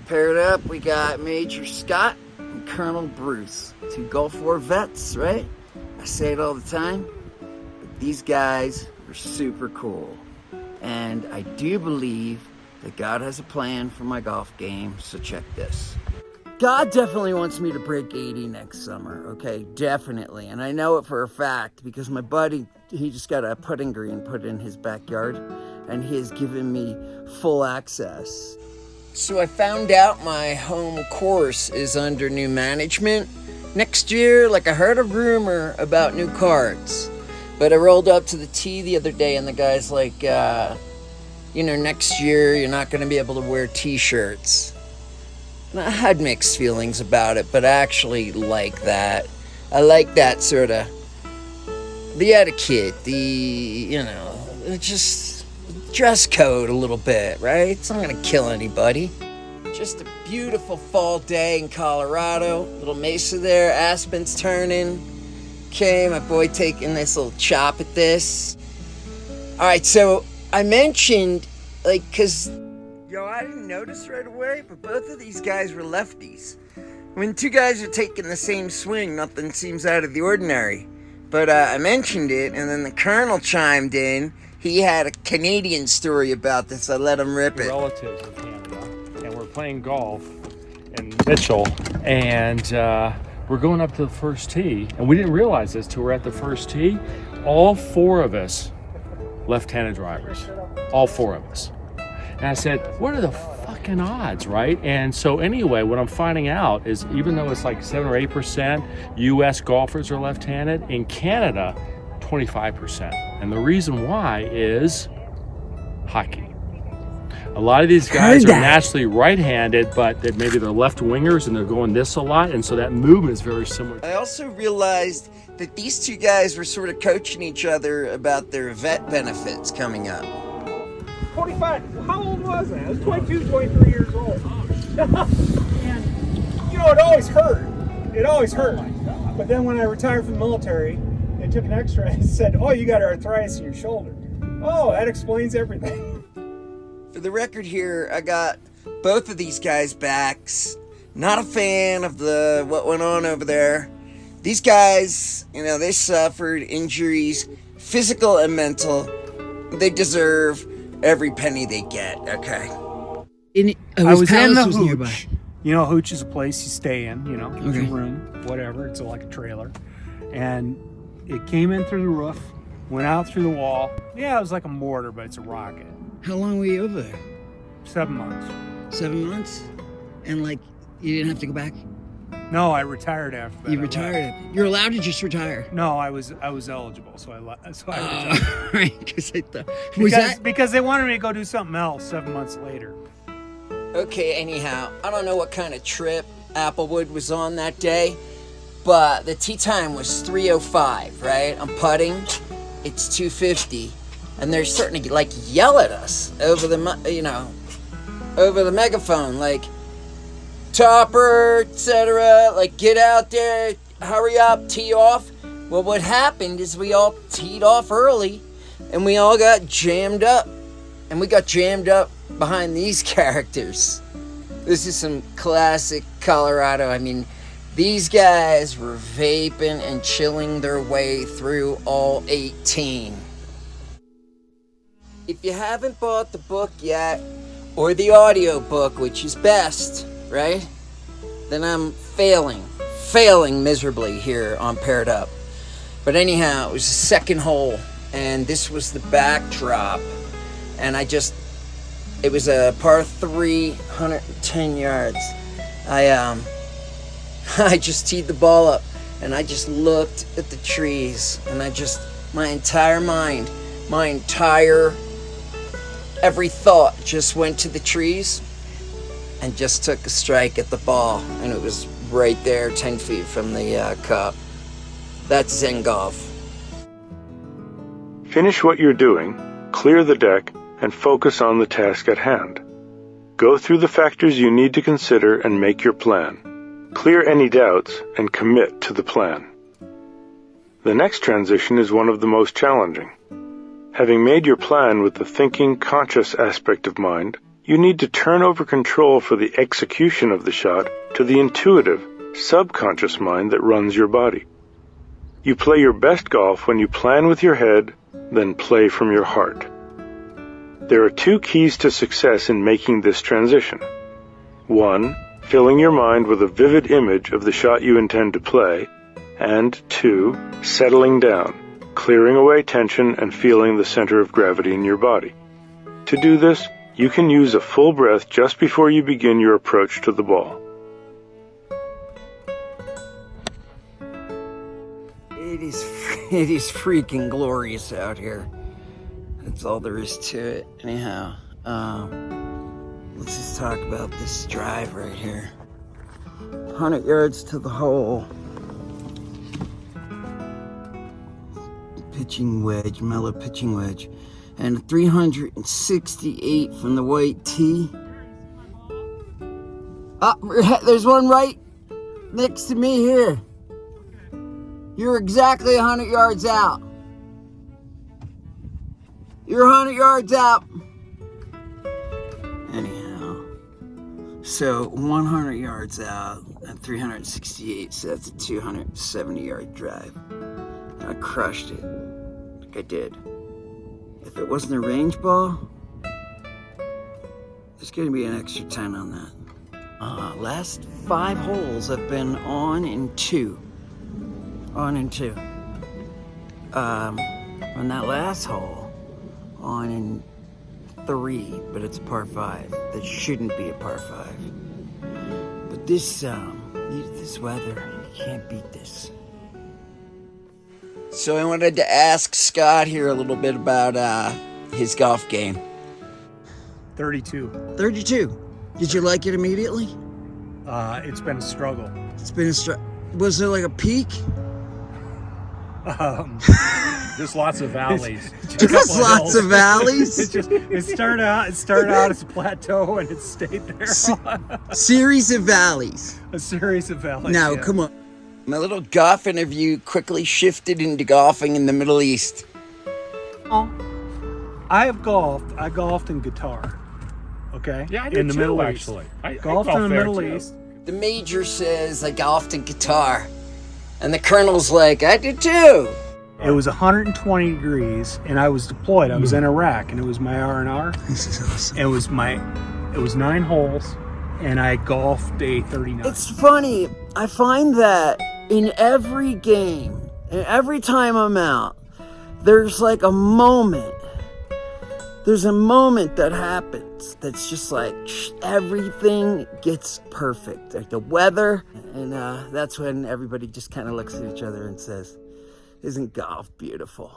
Paired up, we got Major Scott and Colonel Bruce, two Gulf War vets, right? I say it all the time, but these guys are super cool. And I do believe that God has a plan for my golf game, so check this. God definitely wants me to break 80 next summer, okay? Definitely. And I know it for a fact because my buddy, he just got a putting green put in his backyard and he has given me full access. So I found out my home course is under new management next year. Like, I heard a rumor about new cards, but I rolled up to the tee the other day and the guy's like, next year you're not going to be able to wear t-shirts. And I had mixed feelings about it, but I actually like that. I like that sort of, the etiquette, just dress code a little bit, right? It's not going to kill anybody. Just a beautiful fall day in Colorado. Little Mesa there, Aspen's turning. Okay, my boy taking this little chop at this. All right, so I mentioned, because, I didn't notice right away, but both of these guys were lefties. When two guys are taking the same swing, nothing seems out of the ordinary. But I mentioned it, and then the Colonel chimed in. He had a Canadian story about this. I let him rip it. Relatives in Canada, and we're playing golf in Mitchell, and we're going up to the first tee, and we didn't realize this till we're at the first tee. All four of us left-handed drivers, all four of us. And I said, what are the fucking odds, right? And so anyway, what I'm finding out is even though it's like 7 or 8% U.S. golfers are left-handed, in Canada, 25%. And the reason why is hockey. A lot of these guys are naturally right-handed, but maybe they're left-wingers and they're going this a lot, and so that movement is very similar. I also realized that these two guys were sort of coaching each other about their vet benefits coming up. 25, how old was I? I was 22, 23 years old. And, it always hurt. It always hurt. But then when I retired from the military, they took an x-ray and said, oh, you got arthritis in your shoulder. Oh, that explains everything. For the record here, I got both of these guys' backs. Not a fan of what went on over there. These guys, they suffered injuries, physical and mental. They deserve every penny they get, okay? I was in the Hooch. Hooch is a place you stay in, it's a room, whatever. It's like a trailer. And it came in through the roof, went out through the wall. Yeah, it was like a mortar, but it's a rocket. How long were you over there? 7 months. 7 months? And you didn't have to go back? No, I retired after that. You retired? You're allowed to just retire? No, I was eligible, so I retired. Right, because I thought... Because they wanted me to go do something else 7 months later. Okay, anyhow, I don't know what kind of trip Applewood was on that day, but the tee time was 3:05, right? I'm putting, it's 2:50, and they're starting to yell at us over the megaphone, Topper, etc., get out there, hurry up, tee off. Well, what happened is we all teed off early, and we all got jammed up, and we got jammed up behind these characters. This is some classic Colorado. I mean, these guys were vaping and chilling their way through all 18. If you haven't bought the book yet, or the audio book, which is best, right? Then I'm failing miserably here on Paired Up. But anyhow, it was the second hole, and this was the backdrop, and it was a par 3, 110 yards. I just teed the ball up, and I just looked at the trees, and my entire mind, every thought just went to the trees, and just took a strike at the ball, and it was right there 10 feet from the cup. That's Zen golf. Finish what you're doing, clear the deck, and focus on the task at hand. Go through the factors you need to consider and make your plan. Clear any doubts and commit to the plan. The next transition is one of the most challenging. Having made your plan with the thinking, conscious aspect of mind, you need to turn over control for the execution of the shot to the intuitive, subconscious mind that runs your body. You play your best golf when you plan with your head, then play from your heart. There are two keys to success in making this transition. 1, filling your mind with a vivid image of the shot you intend to play, and 2, settling down, clearing away tension and feeling the center of gravity in your body. To do this, you can use a full breath just before you begin your approach to the ball. It is freaking glorious out here. That's all there is to it. Anyhow, let's just talk about this drive right here. 100 yards to the hole. Pitching wedge, mellow pitching wedge. And 368 from the white tee. There's one right next to me here. You're exactly 100 yards out. You're 100 yards out. Anyhow, so 100 yards out and 368, so that's a 270-yard drive. And I crushed it, like I did. If it wasn't a range ball, there's going to be an extra 10 on that. Last 5 holes have been on and 2. On and 2. On that last hole, on and 3, but it's a par 5. That shouldn't be a par 5. But this weather, you can't beat this. So I wanted to ask Scott here a little bit about his golf game. 32. 32. Did you like it immediately? It's been a struggle. It's been a Was there like a peak? Just lots of valleys. Just lots of valleys. It started out as a plateau and it stayed there. Series of valleys. A series of valleys. Now, yeah. come on. My little golf interview quickly shifted into golfing in the Middle East. I golfed in Qatar. Okay? Yeah, I did in the too, Middle actually. East. I Golfed golfed in the there, Middle too. East. The major says I golfed in Qatar. And the colonel's like, I did too. It was 120 degrees and I was deployed. I was in Iraq and it was my R&R. This is awesome. It was 9 holes and I golfed a 39. It's funny. I find that in every game, and every time I'm out, there's like a moment. There's a moment that happens that's just like everything gets perfect. Like the weather, and that's when everybody just kind of looks at each other and says, "Isn't golf beautiful?"